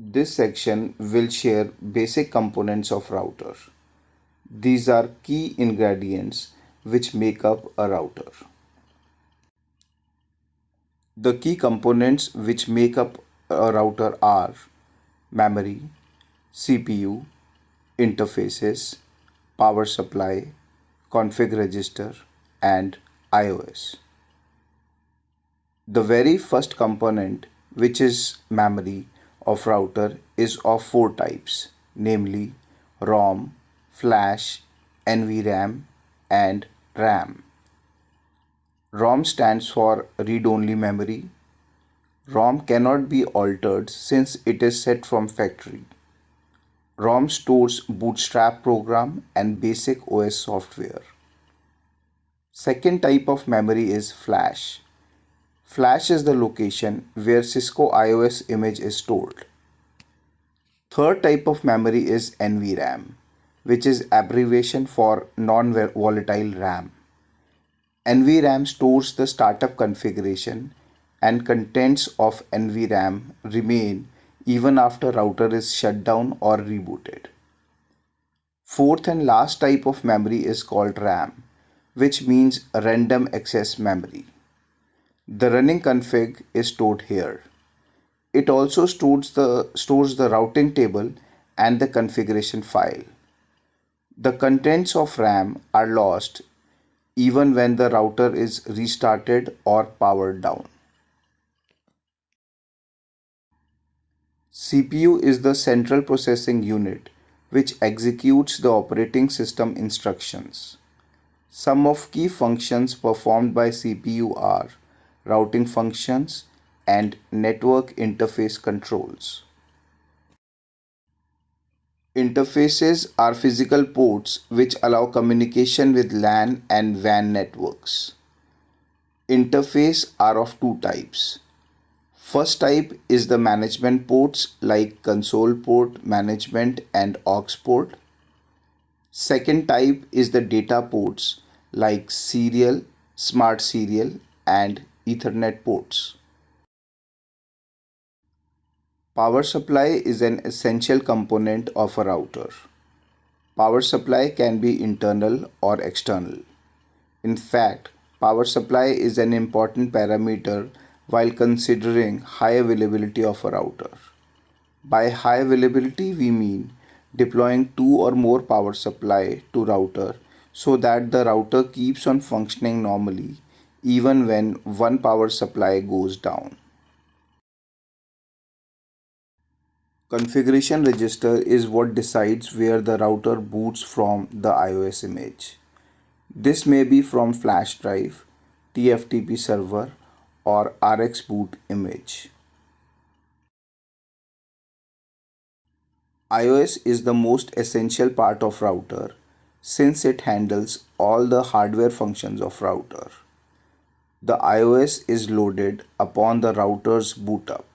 This section will share basic components of router. These are key ingredients which make up a router. The key components which make up a router are memory, CPU, interfaces, power supply, config register, and IOS. The very first component, which is memory of router, is of four types, namely ROM, flash, NVRAM, and RAM. ROM stands for read-only memory. ROM cannot be altered since it is set from factory. ROM stores bootstrap program and basic OS software. Second type of memory is flash. Flash is the location where Cisco IOS image is stored. Third type of memory is NVRAM, which is abbreviation for non-volatile RAM. NVRAM stores the startup configuration and contents of NVRAM remain even after router is shut down or rebooted. Fourth and last type of memory is called RAM, which means random access memory. The running config is stored here. It also stores the routing table and the configuration file. The contents of RAM are lost even when the router is restarted or powered down. CPU is the central processing unit which executes the operating system instructions. Some of key functions performed by CPU are routing functions and network interface controls. Interfaces are physical ports which allow communication with LAN and WAN networks. Interfaces are of two types. First type is the management ports like console port, management, and aux port. Second type is the data ports like serial, smart serial, and Ethernet ports. Power supply is an essential component of a router. Power supply can be internal or external. In fact, power supply is an important parameter while considering high availability of a router. By high availability, we mean deploying two or more power supply to router so that the router keeps on functioning normally even when one power supply goes down. Configuration register is what decides where the router boots from the IOS image. This may be from flash drive, TFTP server, or RX boot image. iOS is the most essential part of router since it handles all the hardware functions of router. The iOS is loaded upon the router's boot up.